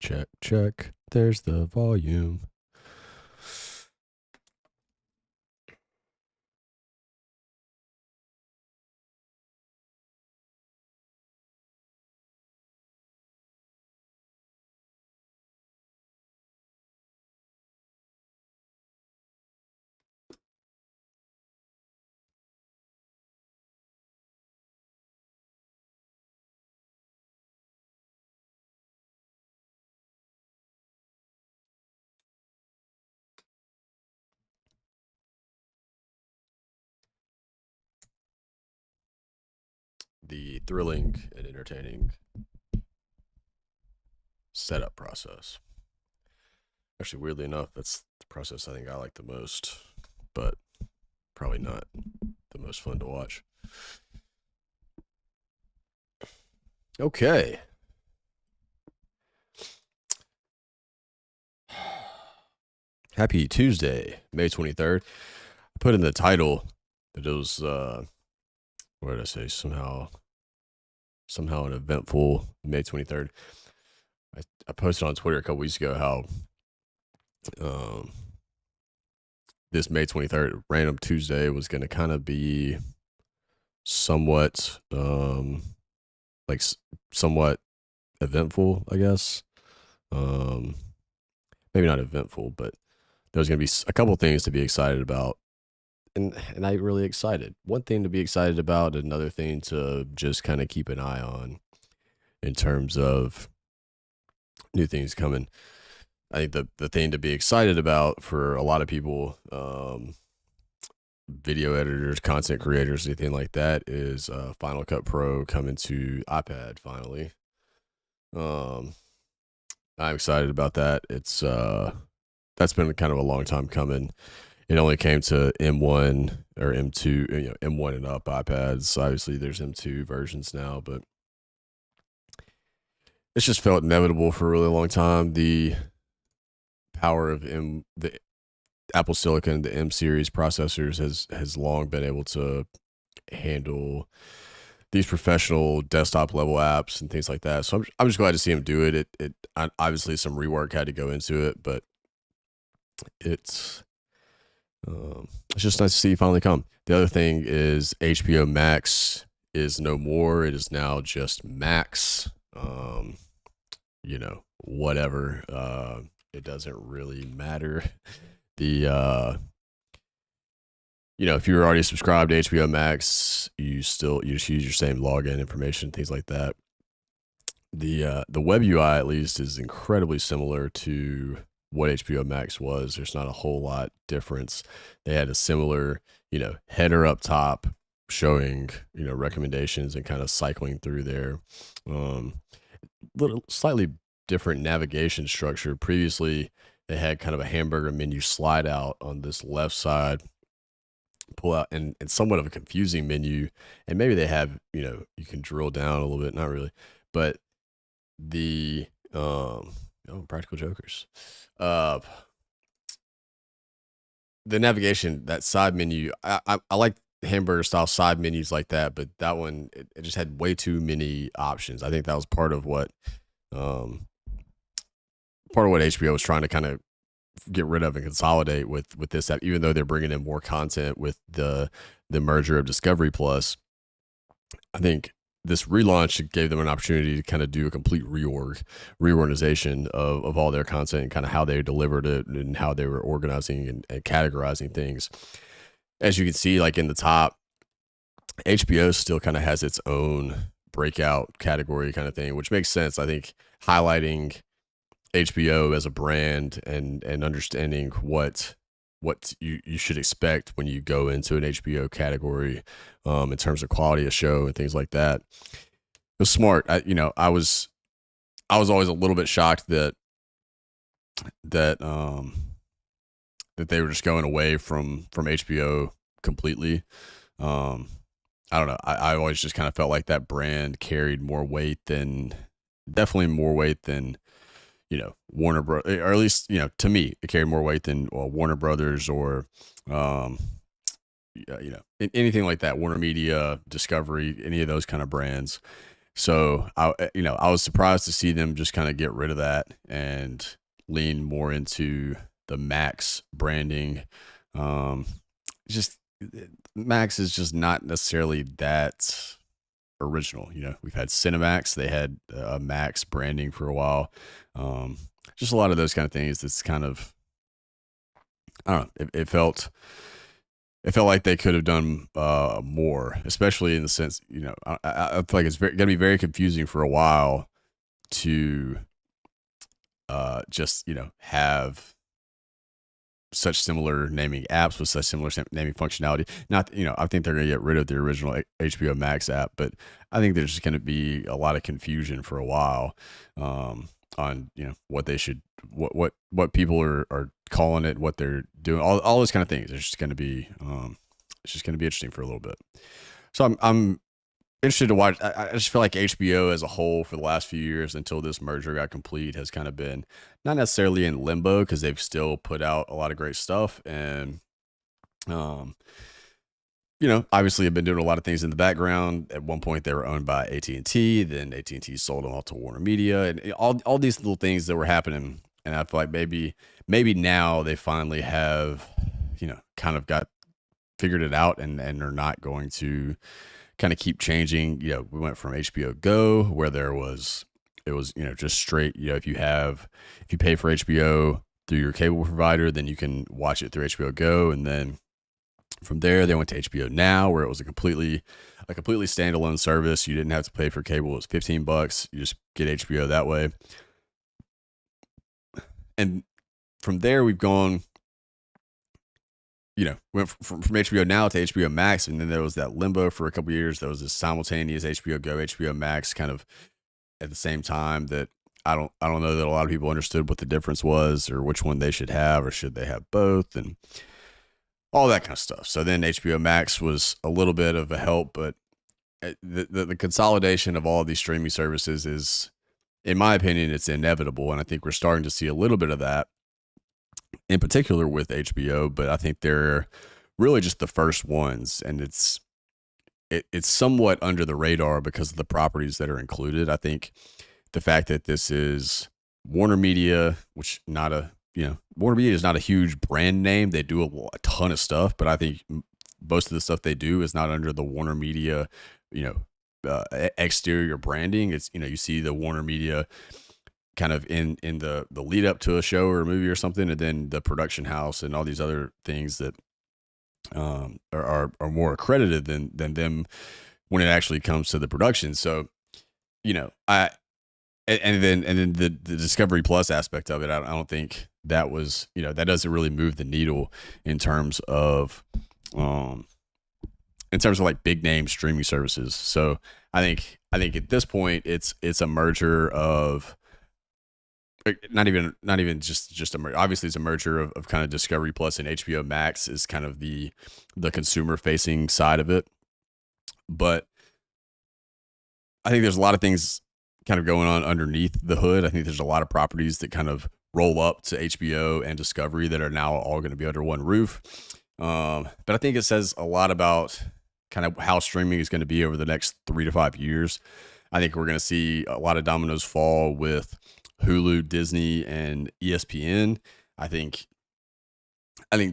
Check, check. There's the volume. The thrilling and entertaining setup process. Actually, weirdly enough, that's the process I think I like the most, but probably not the most fun to watch. Okay. Happy Tuesday, May 23rd. I put in the title that it was, what did I say? Somehow an eventful May 23rd. I posted on Twitter a couple weeks ago how this May 23rd, random Tuesday, was going to kind of be somewhat, somewhat eventful, I guess. Maybe not eventful, but there's going to be a couple things to be excited about. And I'm really excited. One thing to be excited about, another thing to just kind of keep an eye on in terms of new things coming. I think the thing to be excited about for a lot of people, video editors, content creators, anything like that, is Final Cut Pro coming to iPad finally. I'm excited about that. It's that's been kind of a long time coming. It only came to M1 or M2, M1 and up iPads. Obviously, there's M2 versions now, but it's just felt inevitable for a really long time. The power of the Apple Silicon, the M series processors has long been able to handle these professional desktop level apps and things like that. So I'm just glad to see him do it. It obviously some rework had to go into it, but it's just nice to see it finally come. The other thing is HBO Max is no more. It is now just Max. Whatever. It doesn't really matter. The if you're already subscribed to HBO Max, you just use your same login information, things like that. The web UI at least is incredibly similar to what HBO Max was. There's not a whole lot difference. They had a similar, header up top showing, recommendations and kind of cycling through there. Little slightly different navigation structure. Previously, they had kind of a hamburger menu slide out on this left side, pull out, and somewhat of a confusing menu. And maybe they have, you can drill down a little bit, not really, but the Practical Jokers. The navigation, that side menu, I like hamburger style side menus like that, but that one it just had way too many options. I think that was part of what HBO was trying to kind of get rid of and consolidate with this app, even though they're bringing in more content with the merger of Discovery Plus. I think this relaunch gave them an opportunity to kind of do a complete reorganization of all their content and kind of how they delivered it and how they were organizing and categorizing things. As you can see, like in the top, HBO still kind of has its own breakout category kind of thing, which makes sense. I think highlighting HBO as a brand and understanding what you should expect when you go into an HBO category, in terms of quality of show and things like that. It was smart. I was always a little bit shocked that they were just going away from HBO completely. I don't know. I always just kind of felt like that brand carried more weight than Warner Bros. Or at least, to me, it carried more weight than Warner Brothers or, anything like that. Warner Media, Discovery, any of those kind of brands. So I was surprised to see them just kind of get rid of that and lean more into the Max branding. Um, just Max is just not necessarily that original. We've had Cinemax, they had Max branding for a while. Um, just a lot of those kind of things. That's kind of, I don't know. It felt like they could have done more, especially in the sense, I feel like it's going to be very confusing for a while to just, have such similar naming apps with such similar naming functionality. Not, I think they're going to get rid of the original HBO Max app, but I think there's just going to be a lot of confusion for a while on, what they should, what people are calling it, what they're doing, all those kind of things. It's just going to be, interesting for a little bit. So I'm interested to watch. I just feel like HBO as a whole for the last few years until this merger got complete has kind of been not necessarily in limbo because they've still put out a lot of great stuff and um obviously have been doing a lot of things in the background. At one point they were owned by AT&T, then AT&T sold them off to Warner Media and all these little things that were happening. And I feel like maybe now they finally have kind of got figured it out and are not going to kind of keep changing. We went from HBO Go where it was just straight, if you pay for HBO through your cable provider, then you can watch it through HBO Go. And then from there they went to HBO Now where it was a completely standalone service. You didn't have to pay for cable. It was $15. You just get HBO that way. And from there we've gone, went from HBO Now to HBO Max, and then there was that limbo for a couple of years. There was this simultaneous HBO Go, HBO Max, kind of at the same time. That I don't know that a lot of people understood what the difference was, or which one they should have, or should they have both, and all that kind of stuff. So then HBO Max was a little bit of a help, but the consolidation of all of these streaming services is, in my opinion, it's inevitable, and I think we're starting to see a little bit of that in particular with HBO, but I think they're really just the first ones, and it's somewhat under the radar because of the properties that are included. I think the fact that this is Warner Media, which Warner Media is not a huge brand name. They do a ton of stuff, but I think most of the stuff they do is not under the Warner Media, exterior branding. It's, you see the Warner Media kind of in the lead up to a show or a movie or something, and then the production house and all these other things that are more accredited than them when it actually comes to the production. So I and then the Discovery Plus aspect of it, I don't think that was, that doesn't really move the needle in terms of like big name streaming services. So I think at this point it's a merger of not even just a merger. Obviously it's a merger of kind of Discovery Plus and HBO Max is kind of the consumer facing side of it. But I think there's a lot of things kind of going on underneath the hood. I think there's a lot of properties that kind of roll up to HBO and Discovery that are now all going to be under one roof. But I think it says a lot about kind of how streaming is going to be over the next 3 to 5 years. I think we're going to see a lot of dominoes fall with Hulu, Disney, and ESPN. I think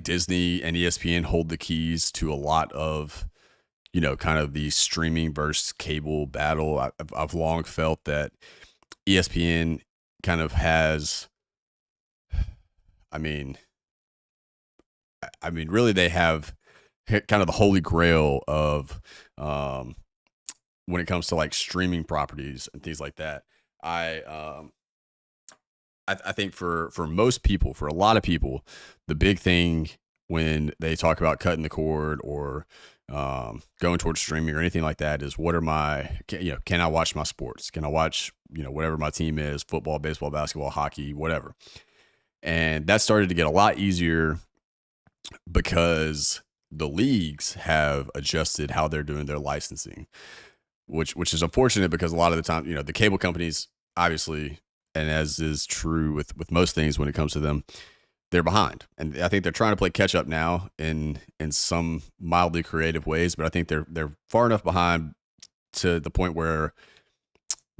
Disney and ESPN hold the keys to a lot of, kind of the streaming versus cable battle. I've long felt that ESPN kind of has, really they have kind of the holy grail of when it comes to like streaming properties and things like that. I think for most people, for a lot of people, the big thing when they talk about cutting the cord or going towards streaming or anything like that is can I watch my sports? Can I watch, whatever my team is, football, baseball, basketball, hockey, whatever. And that started to get a lot easier because the leagues have adjusted how they're doing their licensing, which is unfortunate because a lot of the time, the cable companies, obviously, and as is true with most things when it comes to them, they're behind. And I think they're trying to play catch up now in some mildly creative ways, but I think they're far enough behind to the point where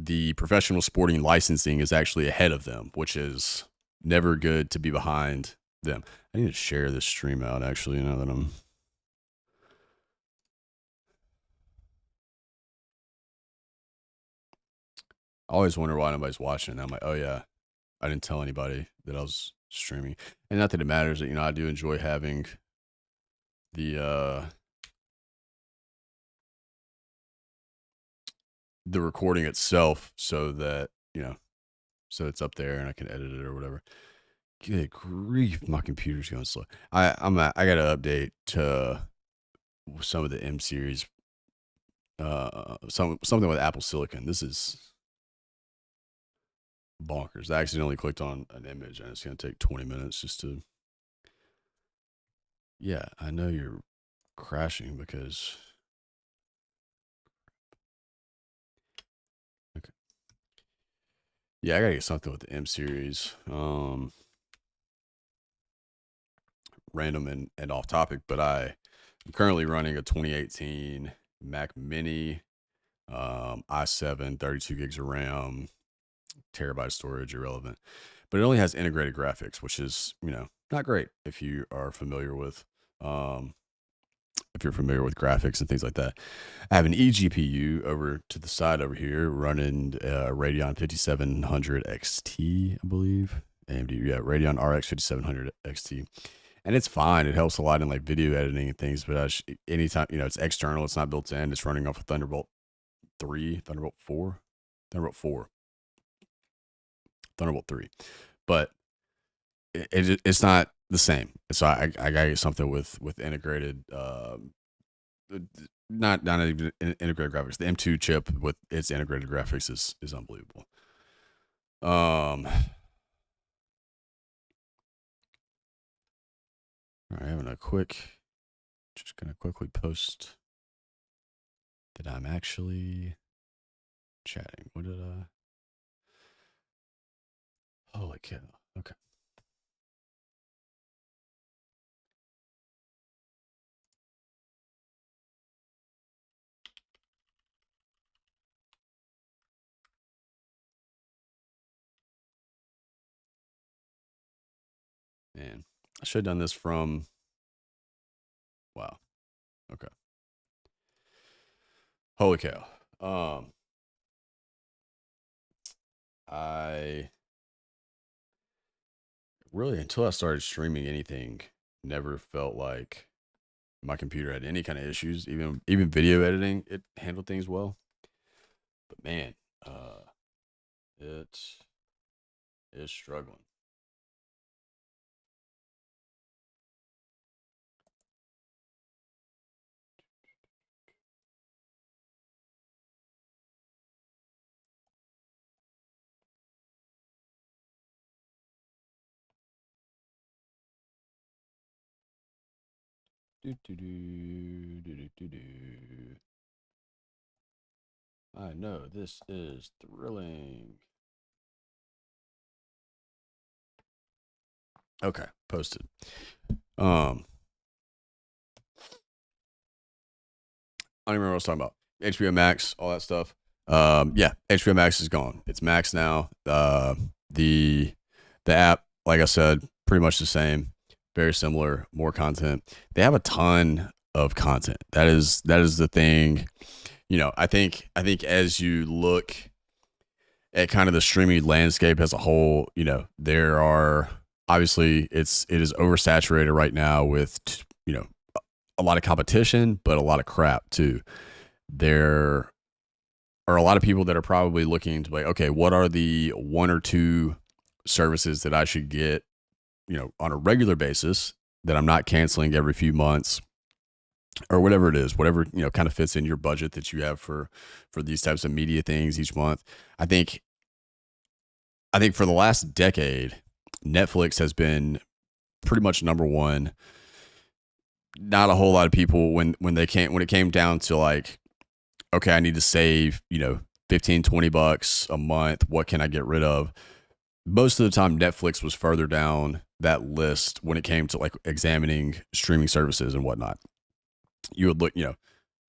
the professional sporting licensing is actually ahead of them, which is never good to be behind them. I need to share this stream out actually now that I'm. I always wonder why nobody's watching. And I'm like, oh yeah, I didn't tell anybody that I was streaming. And not that it matters, that I do enjoy having the recording itself so that, so it's up there and I can edit it or whatever. Good grief, my computer's going slow. I got to update to some of the M series. Something with Apple Silicon. This is bonkers. I accidentally clicked on an image and it's going to take 20 minutes just to. Yeah, I know you're crashing because. Okay. Yeah, I gotta get something with the M series. Random and off topic, but I'm currently running a 2018 Mac Mini, i7, 32 gigs of RAM, terabyte storage, irrelevant. But it only has integrated graphics, which is, not great if you are familiar with graphics and things like that. I have an eGPU over to the side over here running Radeon 5700 XT, I believe. AMD, yeah, Radeon RX 5700 XT. And it's fine. It helps a lot in like video editing and things. But anytime, it's external, it's not built in. It's running off of Thunderbolt 3, Thunderbolt 4, Thunderbolt 4, Thunderbolt 3. But it's not the same. So I gotta get something with integrated, not even integrated graphics. The M2 chip with its integrated graphics is unbelievable. All right, just gonna quickly post that I'm actually chatting. What did I? Holy cow! Okay. Man, I should have done this from. Wow. Okay. Holy cow. I really, until I started streaming anything, never felt like my computer had any kind of issues. Even video editing, it handled things well. But man, it is struggling. I know this is thrilling. Okay, posted. I don't even remember what I was talking about. HBO Max, all that stuff. Yeah, HBO Max is gone. It's Max now. The app, like I said, pretty much the same. Very similar, more content. They have a ton of content. That is the thing. I think as you look at kind of the streaming landscape as a whole, there are obviously it is oversaturated right now with a lot of competition, but a lot of crap too. There are a lot of people that are probably looking to like, okay, what are the one or two services that I should get, on a regular basis that I'm not canceling every few months or whatever it is, whatever, kind of fits in your budget that you have for these types of media things each month. I think for the last decade, Netflix has been pretty much number one. Not a whole lot of people when it came down to like, okay, I need to save, $15-20 a month. What can I get rid of? Most of the time, Netflix was further down that list when it came to like examining streaming services and whatnot. You would look,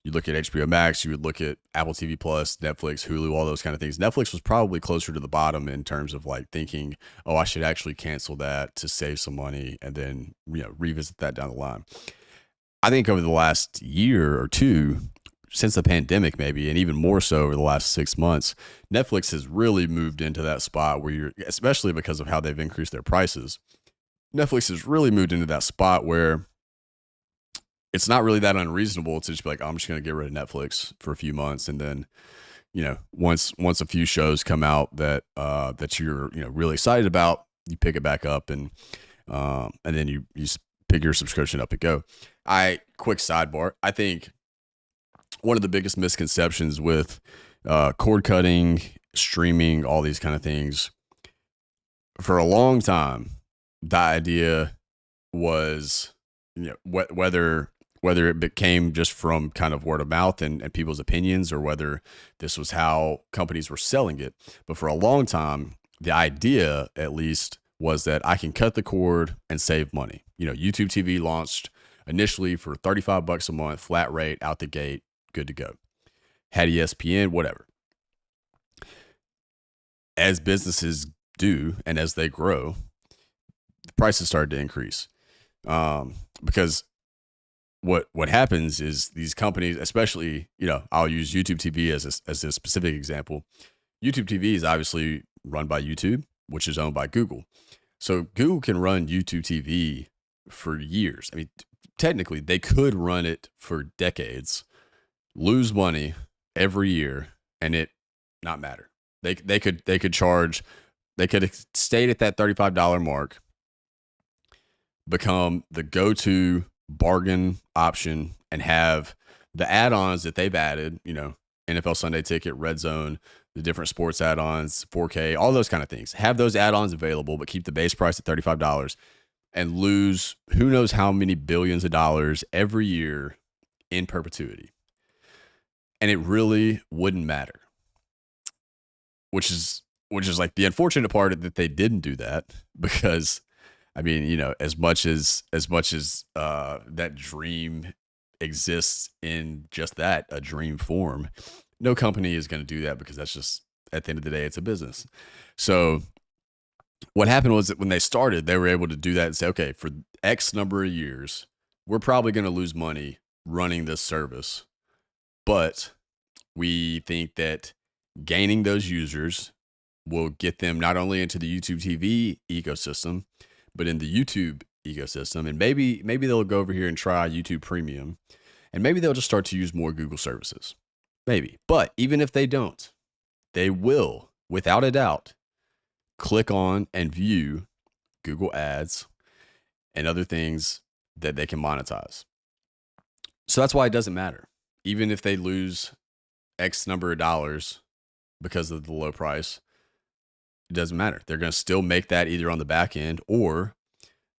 You look at HBO Max, you would look at Apple TV Plus, Netflix, Hulu, all those kind of things. Netflix was probably closer to the bottom in terms of like thinking, oh, I should actually cancel that to save some money and then, revisit that down the line. I think over the last year or two, since the pandemic, maybe, and even more so over the last 6 months, Netflix has really moved into that spot where especially because of how they've increased their prices, Netflix has really moved into that spot where it's not really that unreasonable to just be like, oh, I'm just going to get rid of Netflix for a few months. And then, once a few shows come out that you're, really excited about, you pick it back up and then you pick your subscription up and go. Quick sidebar. I think one of the biggest misconceptions with cord cutting, streaming, all these kind of things, for a long time, the idea was, whether it became just from kind of word of mouth and people's opinions, or whether this was how companies were selling it. But for a long time, the idea, at least, was that I can cut the cord and save money. YouTube TV launched initially for $35 a month, flat rate, out the gate, good to go. Had ESPN, whatever. As businesses do, and as they grow, the prices started to increase. Because what happens is these companies, especially, I'll use YouTube TV as a specific example. YouTube TV is obviously run by YouTube, which is owned by Google. So Google can run YouTube TV for years. I mean, technically, they could run it for decades, lose money every year, and it not matter. They could charge, they could have stayed at that $35 mark, become the go-to bargain option, and have the add-ons that they've added, NFL Sunday Ticket, Red Zone, the different sports add-ons, 4K, all those kind of things. Have those add-ons available, but keep the base price at $35 and lose who knows how many billions of dollars every year in perpetuity. And it really wouldn't matter. Which is like the unfortunate part, that they didn't do that, because I mean, as much as that dream exists in just that, a dream form, no company is going to do that, because that's just, at the end of the day, it's a business. So what happened was that when they started, they were able to do that and say, okay, for X number of years, we're probably going to lose money running this service, but we think that gaining those users will get them not only into the YouTube TV ecosystem, but in the YouTube ecosystem. And maybe they'll go over here and try YouTube Premium, and maybe they'll just start to use more Google services. Maybe. But even if they don't, they will, without a doubt, click on and view Google ads and other things that they can monetize. So that's why it doesn't matter. Even if they lose X number of dollars because of the low price, it doesn't matter. They're going to still make that either on the back end, or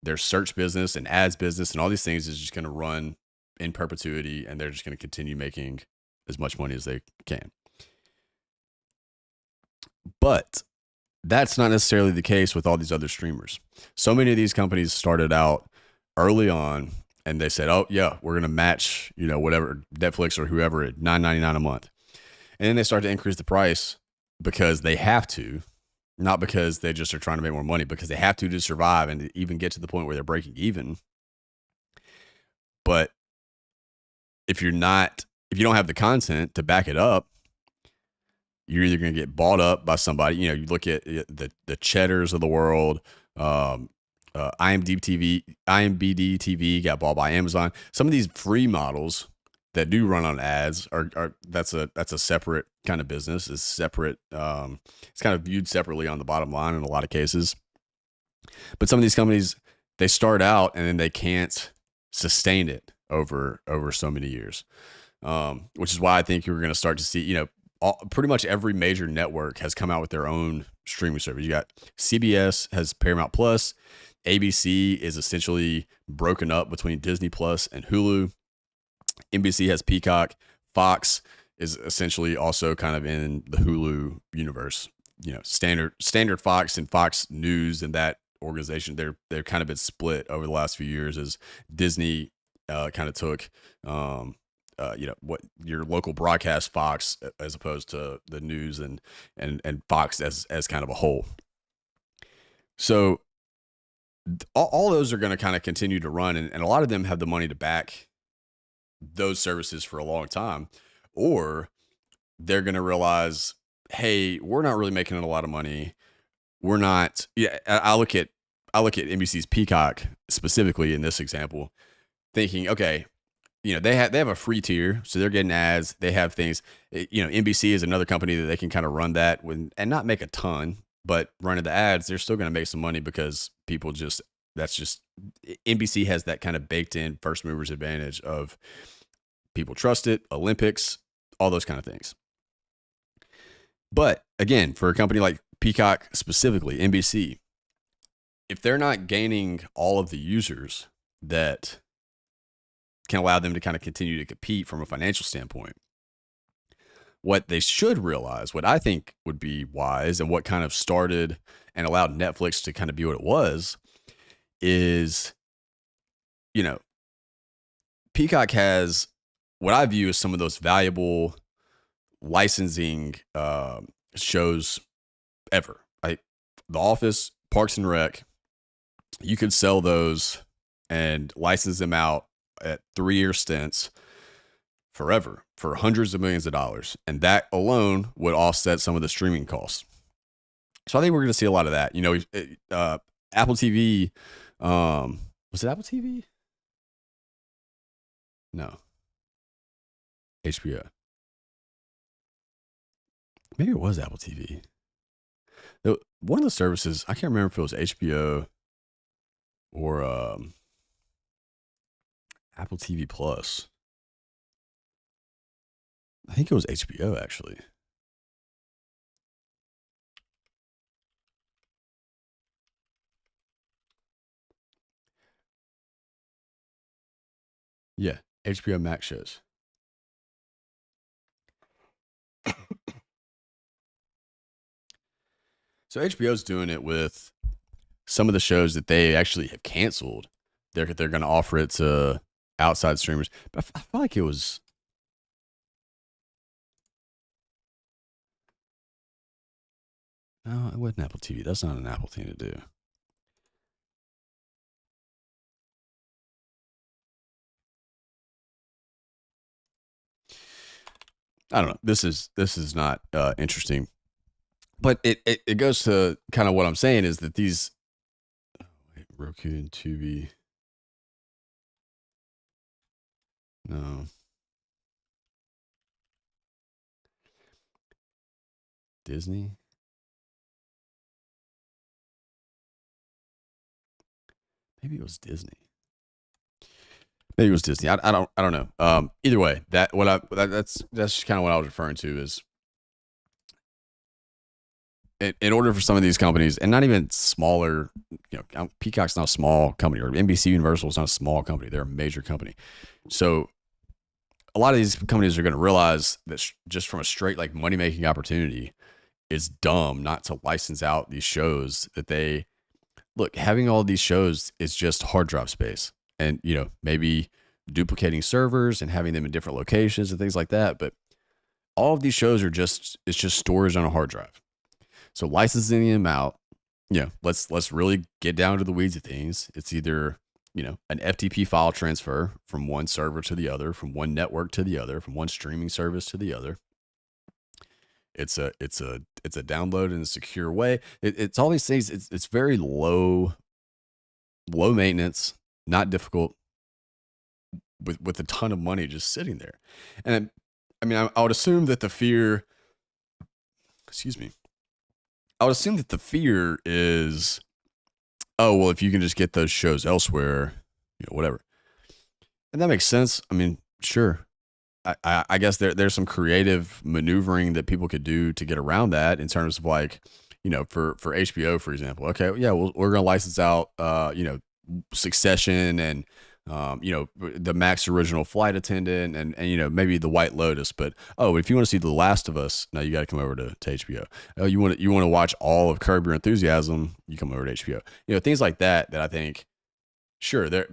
their search business and ads business and all these things is just going to run in perpetuity, and they're just going to continue making as much money as they can. But that's not necessarily the case with all these other streamers. So many of these companies started out early on, and they said, oh yeah, we're going to match, whatever, Netflix or whoever, at $9.99 a month. And then they start to increase the price because they have to, not because they just are trying to make more money, because they have to survive and to even get to the point where they're breaking even. But if you don't have the content to back it up, you're either going to get bought up by somebody. You look at the Cheddars of the world. IMDb TV got bought by Amazon. Some of these free models that do run on ads are that's a separate kind of business. It's separate. It's kind of viewed separately on the bottom line in a lot of cases. But some of these companies, they start out and then they can't sustain it over so many years, which is why I think you're going to start to see, pretty much every major network has come out with their own streaming service. You got CBS has Paramount Plus. ABC is essentially broken up between Disney Plus and Hulu. NBC has Peacock. Fox is essentially also kind of in the Hulu universe. Standard Fox and Fox News and that organization, they've kind of been split over the last few years as Disney kind of took what your local broadcast Fox as opposed to the news and Fox as kind of a whole. So all those are going to kind of continue to run, and a lot of them have the money to back those services for a long time, or they're going to realize, hey, we're not really making a lot of money. We're not. Yeah, I look at NBC's Peacock specifically in this example, thinking, okay, they have a free tier, so they're getting ads. They have things. NBC is another company that they can kind of run that and not make a ton, but running the ads, they're still going to make some money because people NBC has that kind of baked in first movers advantage of people trust it, Olympics, all those kind of things. But again, for a company like Peacock, specifically NBC, if they're not gaining all of the users that can allow them to kind of continue to compete from a financial standpoint, what they should realize, what I think would be wise, and what kind of started and allowed Netflix to kind of be what it was, is, Peacock has what I view as some of those valuable licensing shows ever. Like The Office, Parks and Rec. You could sell those and license them out at 3-year stints forever for hundreds of millions of dollars. And that alone would offset some of the streaming costs. So I think we're going to see a lot of that. Apple TV, was it Apple TV? No. HBO. Maybe it was Apple TV. One of the services, I can't remember if it was HBO or Apple TV Plus. I think it was HBO, actually. Yeah, HBO Max shows. So HBO's doing it with some of the shows that they actually have canceled. They're going to offer it to outside streamers. But I feel like it was... No, it wasn't Apple TV. That's not an Apple thing to do. I don't know. This is not interesting. But it goes to kind of what I'm saying is that these... Roku and Tubi... No. Disney? Maybe it was Disney. Maybe it was Disney. I don't know. Either way, that's just kind of what I was referring to is in order for some of these companies, and not even smaller, Peacock's not a small company, or NBC Universal is not a small company. They're a major company. So a lot of these companies are going to realize that just from a straight like money making opportunity, it's dumb not to license out these shows that they look. Having all these shows is just hard drive space, and maybe duplicating servers and having them in different locations and things like that. But all of these shows it's just storage on a hard drive. So licensing them out, let's really get down to the weeds of things. It's either, an FTP file transfer from one server to the other, from one network to the other, from one streaming service to the other. It's a download in a secure way. It's all these things. It's very low maintenance, not difficult, with a ton of money just sitting there. And I would assume that the fear, I would assume that the fear is, oh, well, if you can just get those shows elsewhere, whatever. And that makes sense. Sure. I guess there's some creative maneuvering that people could do to get around that in terms of like, for HBO, for example. Okay, yeah, we're going to license out, Succession and, the Max Original Flight Attendant and maybe The White Lotus. But, if you want to see The Last of Us, now you got to come over to HBO. Oh, you want to watch all of Curb Your Enthusiasm, you come over to HBO. Things like that I think, sure, there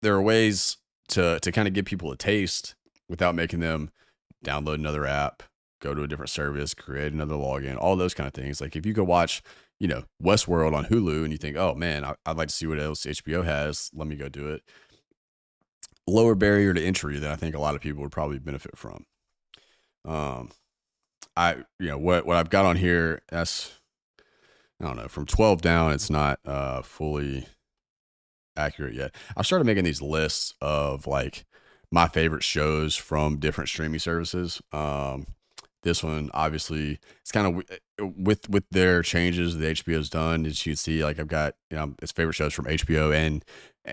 are ways to kind of give people a taste without making them download another app, go to a different service, create another login, all those kind of things. Like if you go watch, Westworld on Hulu and you think, oh man, I'd like to see what else HBO has. Let me go do it. Lower barrier to entry that I think a lot of people would probably benefit from. What I've got on here, that's, I don't know, from 12 down, it's not fully accurate yet. I started making these lists of like my favorite shows from different streaming services. This one, obviously, it's kind of with their changes the HBO's done. As you can see, like I've got, its favorite shows from HBO and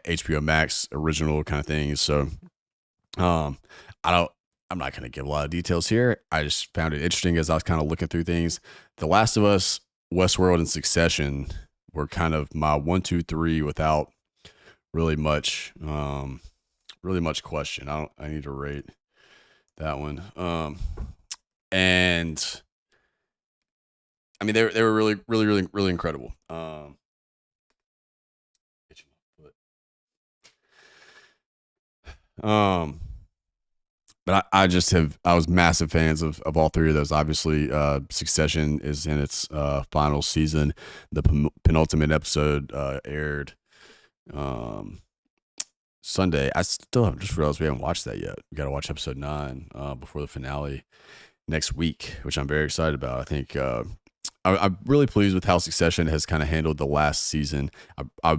HBO Max original kind of things. So, um, I'm not going to give a lot of details here. I just found it interesting as I was kind of looking through things. The Last of Us, Westworld, and Succession were kind of my 1, 2, 3 without really much question. I need to rate that one. And I mean, they were really, really, really, really incredible. But I was massive fans of all three of those. Obviously, Succession is in its final season. The penultimate episode aired Sunday. I still have just realized we haven't watched that yet. We got to watch episode 9 before the finale next week, which I'm very excited about. I think I'm really pleased with how Succession has kind of handled the last season. I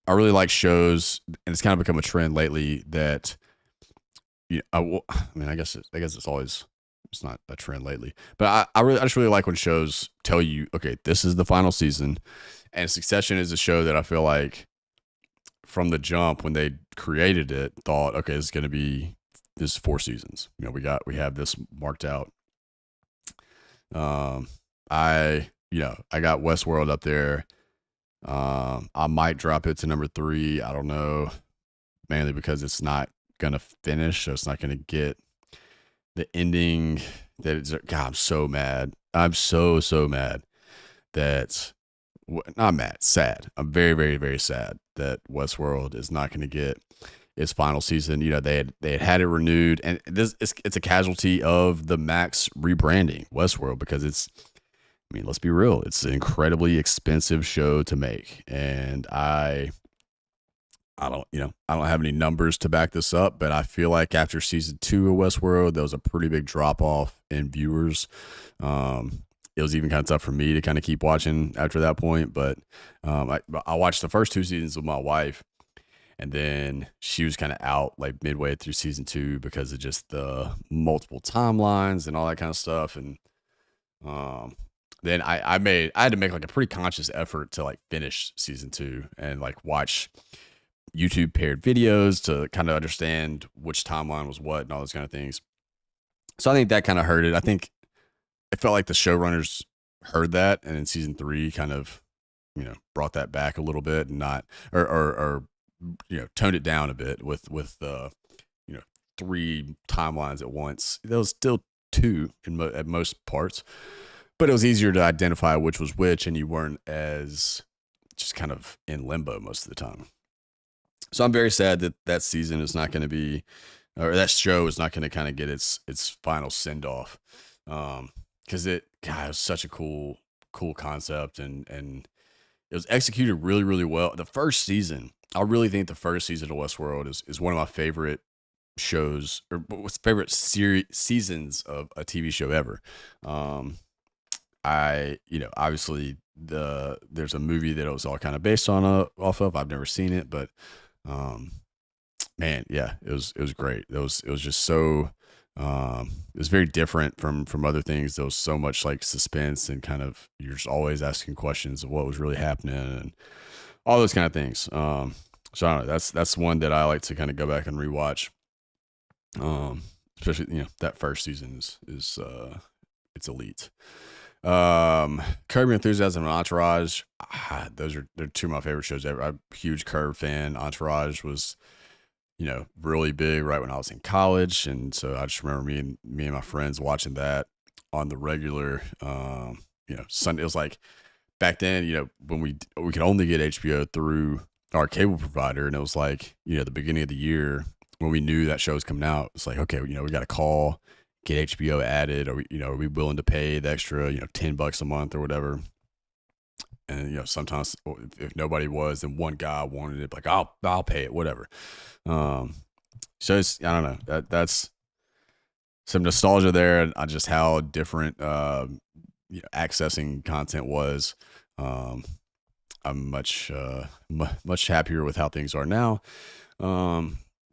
really like shows, and it's kind of become a trend lately that I guess it's not a trend lately, but I just really like when shows tell you, okay, this is the final season, and Succession is a show that I feel like from the jump when they created it thought, okay, this is 4 seasons. We have this marked out. I got Westworld up there. I might drop it to number 3. I don't know, mainly because it's not gonna finish, so it's not gonna get the ending that it's. God, I'm so mad. I'm so mad that not mad, sad. I'm very, very, very sad that Westworld is not going to get its final season. They had it renewed, and it's a casualty of the Max rebranding Westworld because let's be real, it's an incredibly expensive show to make, and I don't have any numbers to back this up, but I feel like after season 2 of Westworld, there was a pretty big drop off in viewers. It was even kind of tough for me to kind of keep watching after that point, but I watched the first 2 seasons with my wife, and then she was kind of out like midway through season 2 because of just the multiple timelines and all that kind of stuff. And then I had to make like a pretty conscious effort to like finish season 2 and like watch YouTube paired videos to kind of understand which timeline was what and all those kind of things. So I think that kind of hurt it. I think it felt like the showrunners heard that, and in season 3 kind of, brought that back a little bit and not, or toned it down a bit with 3 timelines at once. There was still 2 at most parts, but it was easier to identify which was which, and you weren't as just kind of in limbo most of the time. So I'm very sad that season is not going to be, or that show is not going to kind of get its final send off, because it was such a cool concept, and it was executed really, really well. The first season, I really think the first season of Westworld is one of my favorite shows, or favorite seasons of a TV show ever. Obviously there's a movie that it was all kind of based on off of. I've never seen it, but man, yeah, it was great. It was just so it was very different from other things. There was so much like suspense and kind of you're just always asking questions of what was really happening and all those kind of things. So I don't know, that's one that I like to kind of go back and rewatch. Especially that first season is it's elite. Curb Your Enthusiasm and Entourage, they're 2 of my favorite shows ever. I'm a huge Curb fan. Entourage was really big right when I was in college, and so I just remember me and my friends watching that on the regular. Sunday. It was like back then, when we could only get HBO through our cable provider, and it was like the beginning of the year when we knew that show was coming out, it's like, okay, we got to call, get HBO added, or are we willing to pay the extra, $10 a month or whatever? And sometimes if nobody was, then one guy wanted it, like I'll pay it, whatever. Um, so I don't know, that's some nostalgia there, and just how different accessing content was. Um, I'm much happier with how things are now.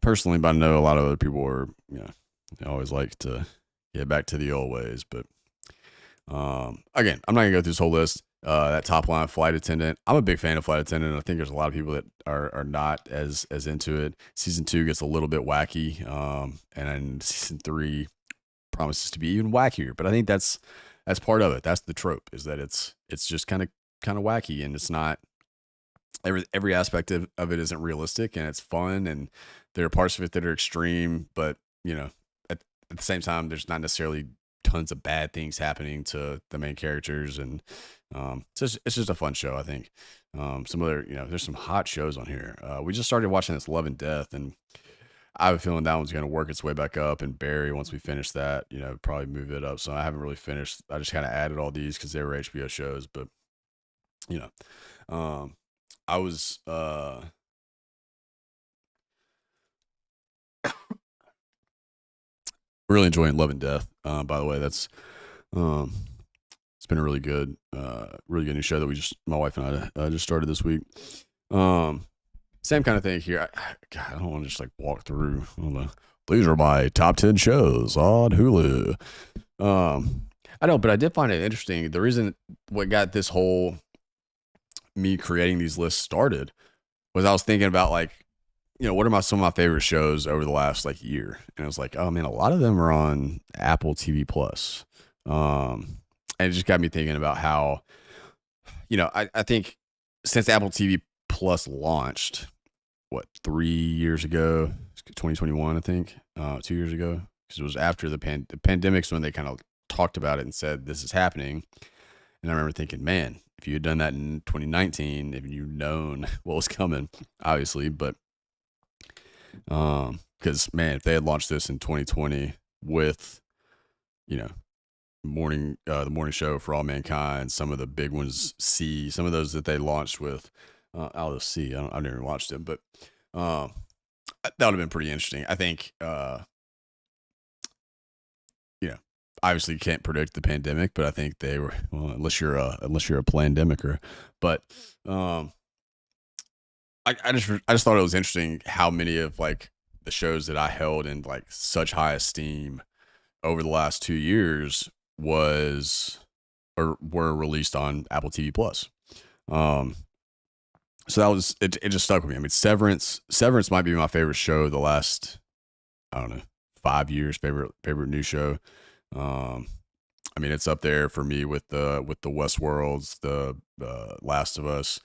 Personally, but I know a lot of other people are, they always like to get back to the old ways. But again, I'm not gonna go through this whole list. That top line flight attendant, I'm a big fan of flight attendant. I think there's a lot of people that are not as into it. Season 2 gets a little bit wacky, and then season 3 promises to be even wackier. But I think that's part of it. That's the trope, is that it's just kind of wacky, and it's not every aspect of it isn't realistic, and it's fun, and there are parts of it that are extreme, but at the same time, there's not necessarily tons of bad things happening to the main characters, and it's just a fun show, I think. Some other, there's some hot shows on here. We just started watching this Love and Death, and I have a feeling that one's going to work its way back up. And Barry, once we finish that, probably move it up. So I haven't really finished. I just kind of added all these because they were HBO shows, but I was really enjoying Love and Death. By the way, that's it's been a really good new show that my wife and I just started this week. Same kind of thing here. I don't want to just like walk through. These are my top 10 shows on Hulu. I don't, but I did find it interesting. The reason what got this whole me creating these lists started was I was thinking about, like, what are some of my favorite shows over the last like year, and I was like, oh man, a lot of them are on Apple TV Plus. And it just got me thinking about how, I think since Apple TV Plus launched, 3 years ago, 2021, I think, 2 years ago, because it was after the pandemic's when they kind of talked about it and said this is happening. And I remember thinking, man, if you had done that in 2019, if you'd known what was coming, obviously, but because man, if they had launched this in 2020 with, the morning show For All Mankind, some of the big ones, some of those that they launched with, I'll just see. I've never watched it, but that would have been pretty interesting. I think, obviously you can't predict the pandemic, but I think they were, well, unless you're a pandemicer, but I just thought it was interesting how many of like the shows that I held in like such high esteem over the last 2 years were released on Apple TV Plus. So that was it. It just stuck with me. I mean, Severance might be my favorite show of the last, I don't know, 5 years. Favorite new show. I mean, it's up there for me with the Westworlds, the Last of Us,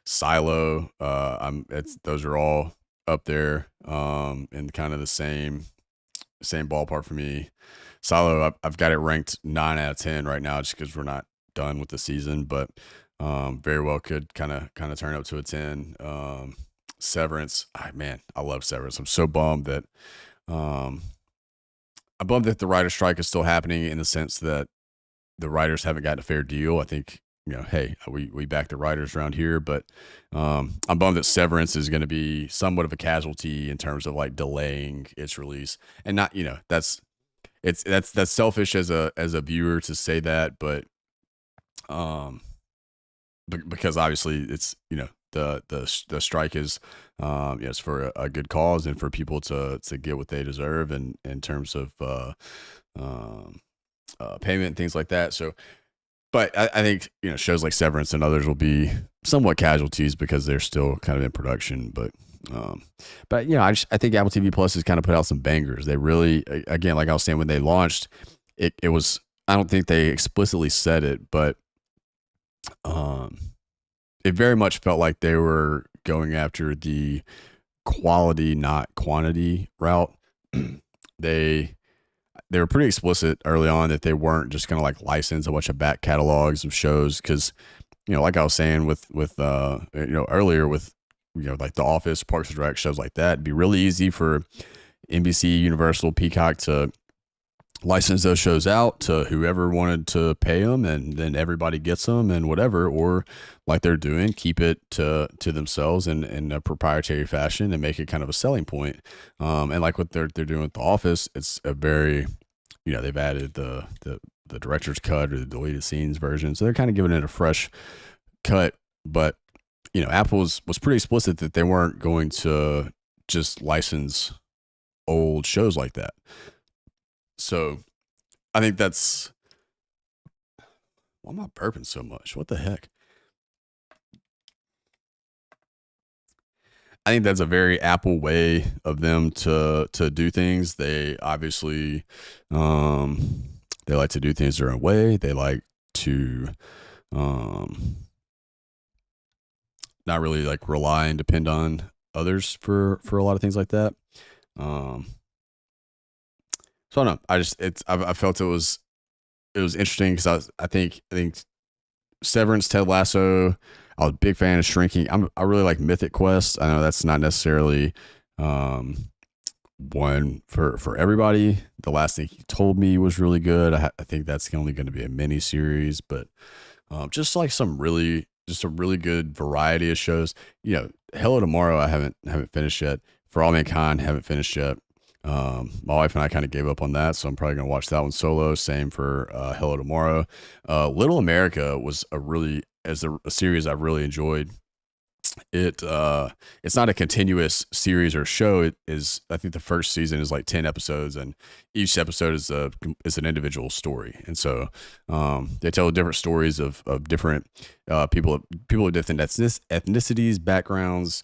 Silo. Those are all up there, in kind of the same ballpark for me. Silo, I've got it ranked 9 out of 10 right now, just because we're not done with the season, but very well could kind of turn up to a 10. Severance, man, I love Severance. I'm so bummed that the writer's strike is still happening, in the sense that the writers haven't gotten a fair deal. I think, hey, we back the writers around here, but I'm bummed that Severance is going to be somewhat of a casualty in terms of like delaying its release. And not, that's selfish as a viewer to say that, but because obviously it's, the strike is it's for a good cause, and for people to get what they deserve, and in terms of payment and things like that. So, but I think, shows like Severance and others will be somewhat casualties because they're still kind of in production. But I think Apple TV Plus has kind of put out some bangers. They really, again, like I was saying, when they launched, it was, I don't think they explicitly said it, but it very much felt like they were going after the quality, not quantity route. They were pretty explicit early on that they weren't just going to like license a bunch of back catalogs of shows. Cause, like I was saying with earlier with, like The Office, Parks and Rec, shows like that, it'd be really easy for, NBC, Universal, Peacock to license those shows out to whoever wanted to pay them, and then everybody gets them and whatever, or like they're doing, keep it to themselves in a proprietary fashion and make it kind of a selling point. And like what they're doing with The Office, it's a very, they've added the director's cut or the deleted scenes version, so they're kind of giving it a fresh cut. But Apple was pretty explicit that they weren't going to just license old shows like that. So I think that's, why am I burping so much? What the heck? I think that's a very Apple way of them to do things. They obviously they like to do things their own way. They like to not really like rely and depend on others for a lot of things like that. So I don't know. I felt it was interesting because I think Severance, Ted Lasso. I was a big fan of Shrinking. I really like Mythic Quest. I know that's not necessarily one for everybody. The Last Thing He Told Me was really good. I think that's only going to be a mini series, but just like a really good variety of shows. Hello Tomorrow I haven't finished yet. For All Mankind haven't finished yet. My wife and I kind of gave up on that, so I'm probably gonna watch that one solo. Same for Hello Tomorrow. Little America was a series I really enjoyed. It's not a continuous series or show. It is, I think the first season is like 10 episodes, and each episode is an individual story. And so they tell different stories of different people of different ethnicities, backgrounds,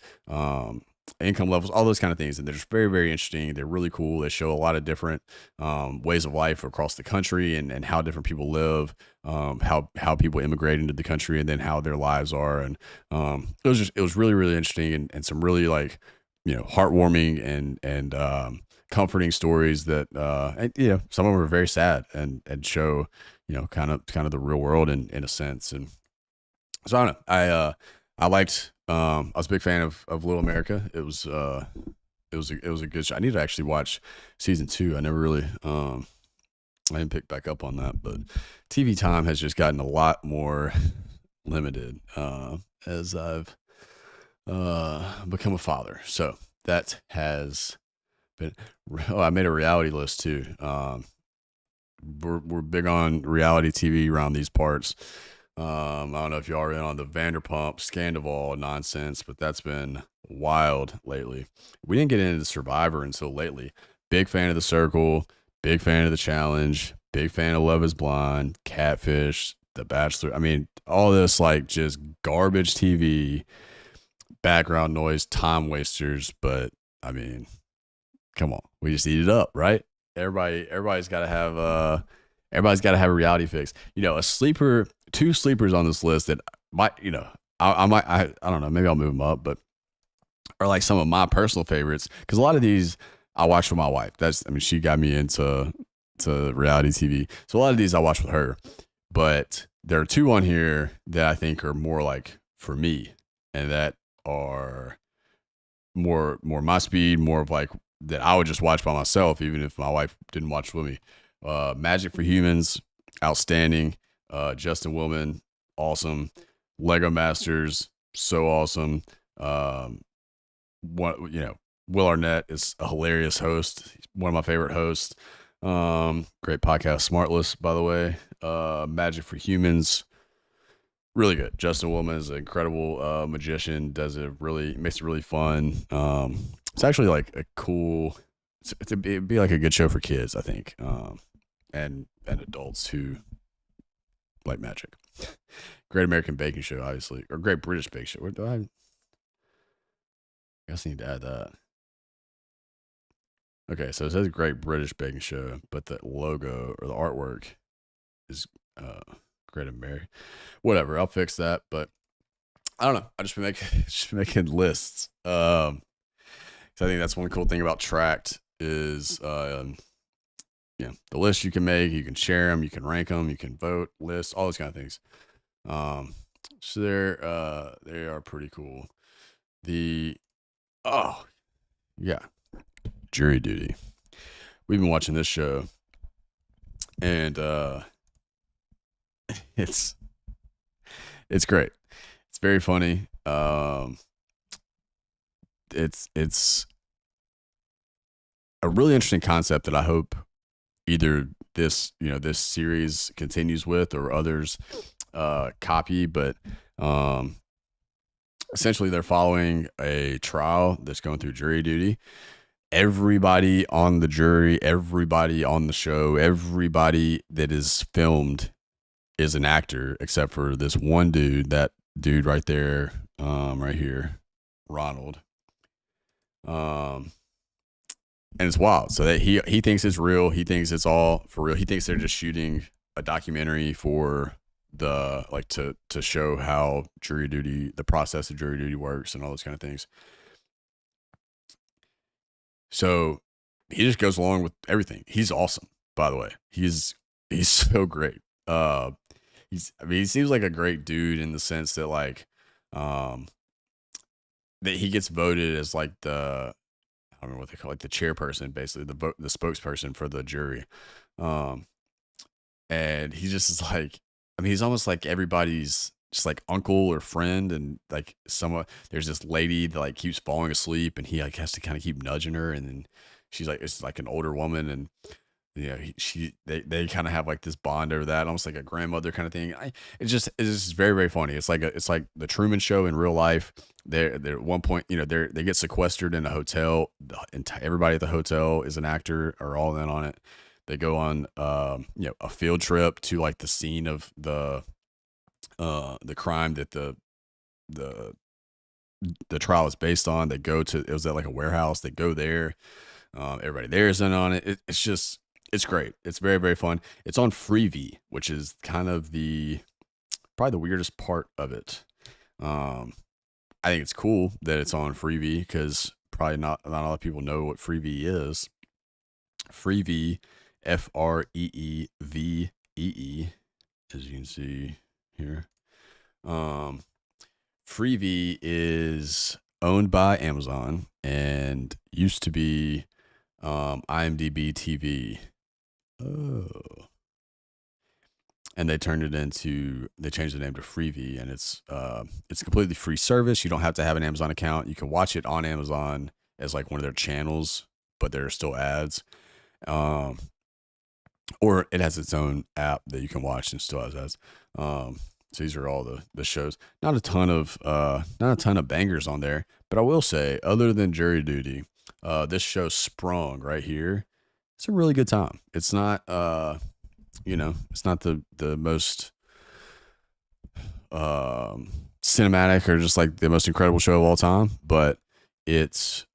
income levels, all those kind of things. And they're just very, very interesting. They're really cool. They show a lot of different ways of life across the country, and how different people live, how people immigrate into the country, and then how their lives are. And it was really, really interesting, and some really like, heartwarming and comforting stories that, some of them are very sad and show, kind of the real world in a sense. And so I don't know. I liked, I was a big fan of Little America. It was a good show. I need to actually watch season 2. I never really, I didn't pick back up on that, but TV time has just gotten a lot more limited, as I've, become a father. So that has been, I made a reality list too. We're big on reality TV around these parts. I don't know if y'all are in on the Vanderpump Scandival nonsense, but that's been wild lately. We didn't get into Survivor until lately. Big fan of The Circle, big fan of The Challenge, big fan of Love is Blind, Catfish, The Bachelor. I mean, all this like just garbage TV, background noise, time wasters. But I mean, come on, we just eat it up, right? Everybody's got to have a reality fix. A sleeper. 2 sleepers on this list that might, I don't know, maybe I'll move them up, but are like some of my personal favorites, because a lot of these I watch with my wife. She got me into reality TV, so a lot of these I watch with her. But there are 2 on here that I think are more like for me, and that are more my speed, more of like that I would just watch by myself, even if my wife didn't watch with me. Magic for Humans, outstanding. Justin Willman, awesome. Lego Masters, so awesome. Will Arnett is a hilarious host. He's one of my favorite hosts. Great podcast, Smartless, by the way. Magic for Humans, really good. Justin Willman is an incredible magician. Makes it really fun. It's actually like a cool. It'd be like a good show for kids, I think, and adults who like magic. Great American Baking Show, obviously, or Great British Baking Show. Where do I guess I need to add that. Okay, so it says Great British Baking Show, but the logo or the artwork is Great American. Whatever, I'll fix that. But I don't know. I just been making lists. So I think that's one cool thing about Tracked is the list you can make, you can share them, you can rank them, you can vote, list, all those kind of things. So they are pretty cool. Jury Duty. We've been watching this show, and it's it's great. It's very funny. It's a really interesting concept that I hope either this series continues with or others copy. But um, essentially, they're following a trial that's going through jury duty. Everybody on the jury, everybody on the show, everybody that is filmed is an actor except for this one dude, that dude right there, right here, Ronald. Um, and it's wild. So that he thinks it's real. He thinks it's all for real. He thinks they're just shooting a documentary for the like to show how jury duty, the process of jury duty works, and all those kind of things. So he just goes along with everything. He's awesome, by the way. He's so great. He seems like a great dude in the sense that like um that he gets voted as like I don't know what they call it, like the chairperson, basically the spokesperson for the jury. Um and he just is like, I mean, he's almost like everybody's just like uncle or friend, and like someone, there's this lady that like keeps falling asleep and he like has to kind of keep nudging her, and then she's like, it's like an older woman, and they kind of have like this bond over that, almost like a grandmother kind of thing. It's just very very funny. It's like the Truman Show in real life. They're at one point, they get sequestered in a hotel. Everybody at the hotel is an actor or all in on it. They go on a field trip to like the scene of the crime that the the trial is based on. They go to, it was at like a warehouse. They go there. Everybody there is in on it. It's great. It's very, very fun. It's on Freevee, which is kind of probably the weirdest part of it. I think it's cool that it's on Freevee because probably not a lot of people know what Freevee is. Freevee, Freevee, as you can see here. Freevee is owned by Amazon and used to be IMDb TV. Oh. And they changed the name to Freevee, and it's a completely free service. You don't have to have an Amazon account. You can watch it on Amazon as like one of their channels, but there are still ads. Or it has its own app that you can watch and still has ads. So these are all the shows. Not a ton of bangers on there, but I will say, other than Jury Duty, this show Sprung right here, it's a really good time. It's not it's not the most cinematic or just like the most incredible show of all time, but it's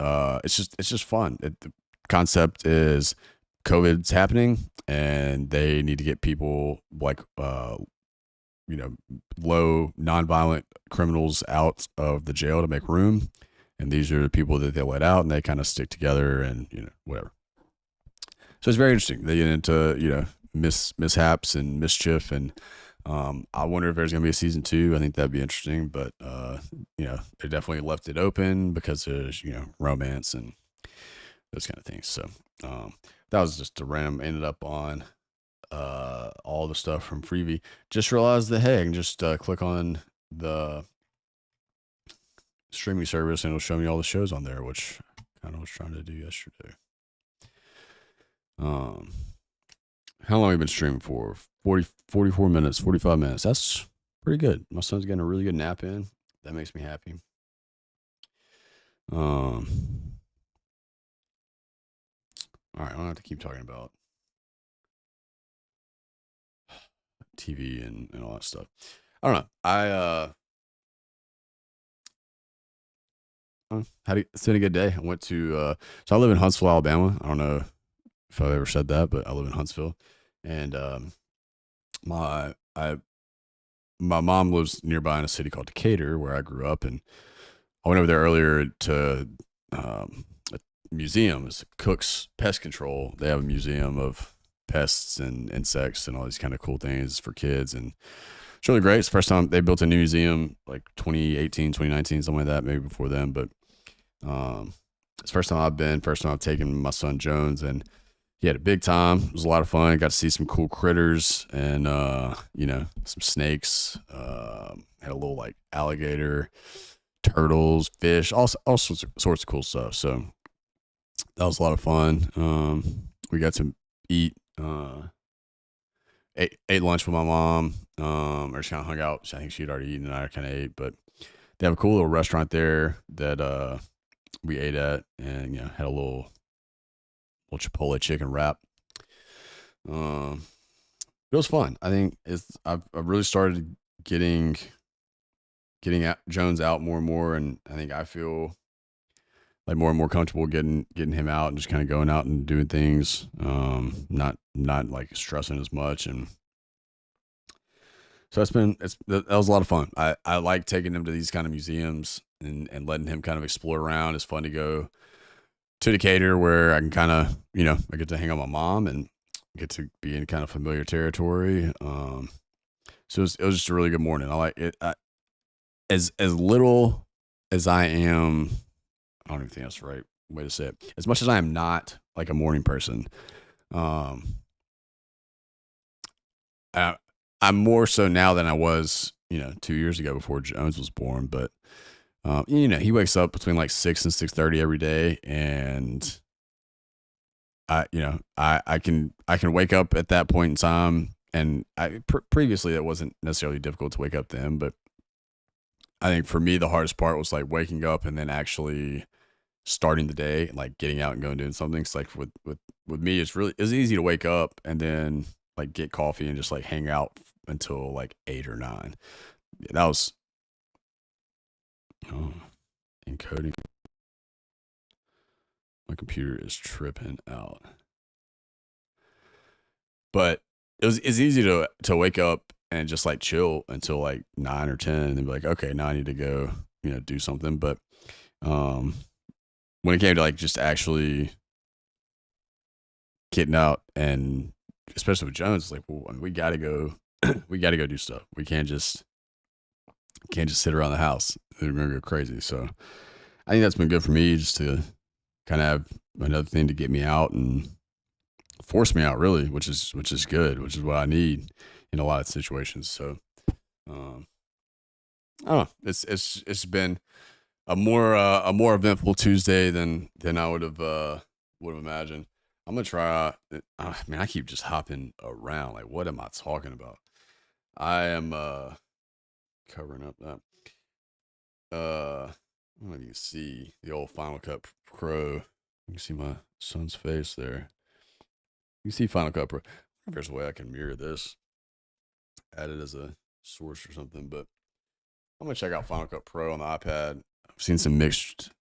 just fun. The concept is COVID's happening and they need to get people like low nonviolent criminals out of the jail to make room, and these are the people that they let out, and they kind of stick together and whatever. So it's very interesting. They get into mishaps and mischief, and I wonder if there's gonna be a season 2. I think that'd be interesting, but they definitely left it open because there's romance and those kind of things. So that was just a random. Ended up on all the stuff from Freevee. Just realized that, hey, I can just click on the streaming service and it'll show me all the shows on there, which I kind of was trying to do yesterday. How long have you been streaming for? 44 minutes, 45 minutes. That's pretty good. My son's getting a really good nap in. That makes me happy. All right, I don't have to keep talking about TV and all that stuff. I don't know. It's been a good day. I went to so I live in Huntsville, Alabama. I don't know if I've ever said that, but I live in Huntsville, and my mom lives nearby in a city called Decatur, where I grew up, and I went over there earlier to a museum. It's Cook's Pest Control. They have a museum of pests and insects and all these kind of cool things for kids, and it's really great. It's the first time they built a new museum, like 2018, 2019, something like that, maybe before then, but It's the first time I've been, first time I've taken my son Jones, and he had a big time. It was a lot of fun. Got to see some cool critters and some snakes. Had a little like alligator, turtles, fish, all sorts of cool stuff. So that was a lot of fun. We got to eat. Ate lunch with my mom. Or just kind of hung out. I think she'd already eaten, and I kind of ate. But they have a cool little restaurant there that we ate at, and had a little Chipotle chicken wrap. Um, it was fun. I think I've really started getting Jones out more and more, and I think I feel like more and more comfortable getting him out and just kind of going out and doing things. Not like stressing as much, and so that was a lot of fun. I like taking him to these kind of museums and letting him kind of explore around. It's fun to go to Decatur where I can kind of I get to hang out with my mom and get to be in kind of familiar territory. So it was just a really good morning. I like it. As little as I am, I don't even think that's the right way to say it. As much as I am not like a morning person, um, I, I'm more so now than I was, 2 years ago before Jones was born. But he wakes up between like 6 and 6:30 every day, and I can wake up at that point in time, and previously it wasn't necessarily difficult to wake up then, but I think for me the hardest part was like waking up and then actually starting the day, like getting out and going doing something. It's like with me, it's easy to wake up and then like get coffee and just like hang out until like 8 or 9. Yeah, that was oh, encoding. My computer is tripping out. But it's easy to wake up and just like chill until like 9 or 10, and then be like, okay, now I need to go, do something. But um, when it came to like just actually getting out, and especially with Jones, it's like, well, I mean, we gotta go, we gotta go do stuff. We can't just sit around the house. They're gonna go crazy. So I think that's been good for me, just to kind of have another thing to get me out and force me out, really, which is good, which is what I need in a lot of situations. So um, I don't know. It's been a more eventful Tuesday than I would have imagined. I'm gonna try. Man, I keep just hopping around. Like, what am I talking about? I am covering up that. I don't know if you can see the old Final Cut Pro. You can see my son's face there. You can see Final Cut Pro. I wonder if there's a way I can mirror this, add it as a source or something. But I'm gonna check out Final Cut Pro on the iPad. I've seen some mixed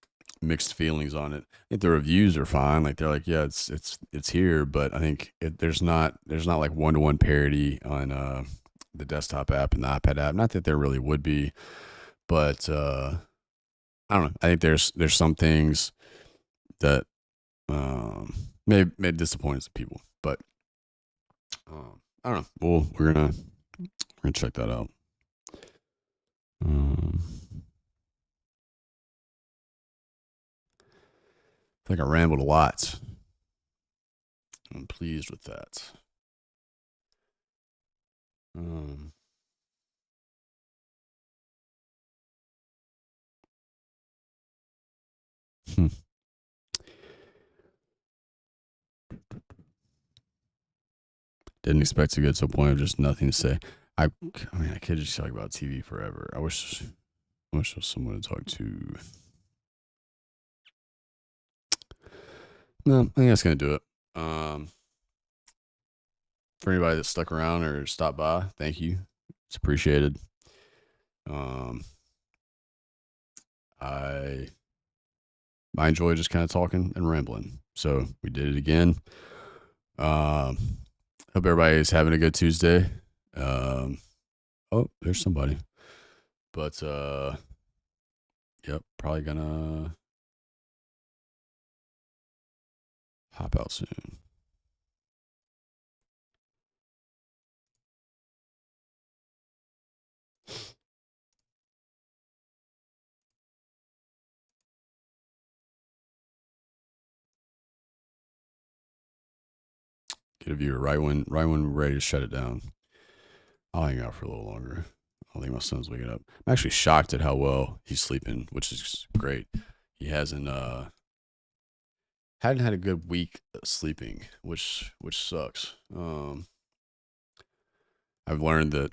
feelings on it. I think the reviews are fine. Like they're like, yeah, it's here, but I think there's not like one-to-one parity on the desktop app and the iPad app. Not that there really would be, but I don't know. I think there's some things that may disappoint some people, but I don't know. Well, we're gonna check that out. Um, I think I rambled a lot. I'm pleased with that. Um, hmm. Didn't expect to get to a point of just nothing to say. I mean, I could just talk about TV forever. I wish there was someone to talk to. No, I think that's gonna do it. Um, for anybody that stuck around or stopped by, thank you. It's appreciated. Um, I I enjoy just kind of talking and rambling. So we did it again. Um, hope everybody's having a good Tuesday. Um, oh, there's somebody. But yep, probably gonna hop out soon. get a viewer right when we're ready to shut it down. I'll hang out for a little longer. I think my son's waking up. I'm actually shocked at how well he's sleeping, which is great. He hadn't had a good week sleeping, which sucks. I've learned that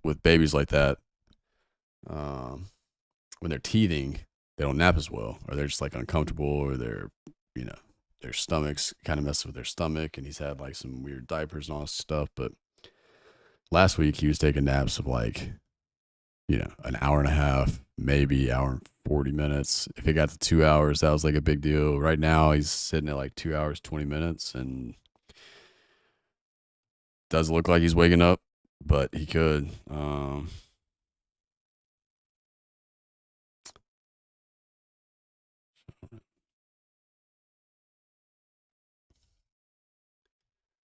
with babies like that, um, when they're teething, they don't nap as well, or they're just like uncomfortable, or you know, their stomachs kind of mess with their stomach, and he's had like some weird diapers and all this stuff. But last week he was taking naps of like, an hour and a half, maybe hour and 40 minutes. If it got to 2 hours, that was like a big deal. Right now he's sitting at like 2 hours, 20 minutes, and doesn't look like he's waking up, but he could.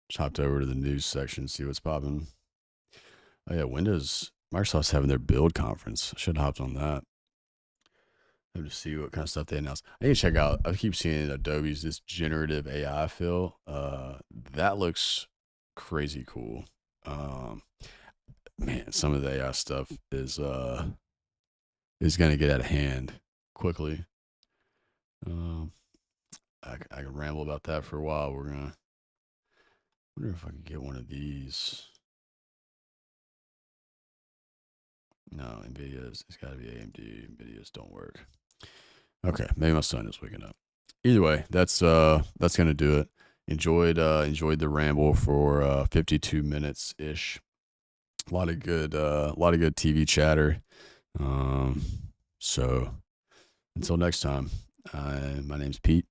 Just hopped over to the news section, see what's popping. Oh yeah, Microsoft's having their build conference. I should have hopped on that. Have to see what kind of stuff they announced. I need to check out. I keep seeing Adobe's this generative AI fill. That looks crazy cool. Um, Man, some of the AI stuff is gonna get out of hand quickly. Um, I can ramble about that for a while. Wonder if I can get one of these. No, Nvidia's. It's got to be AMD. Nvidia's don't work. Okay, maybe my son is waking up. Either way, that's gonna do it. Enjoyed the ramble for 52 minutes ish. A lot of good TV chatter. Um, so until next time, my name's Pete.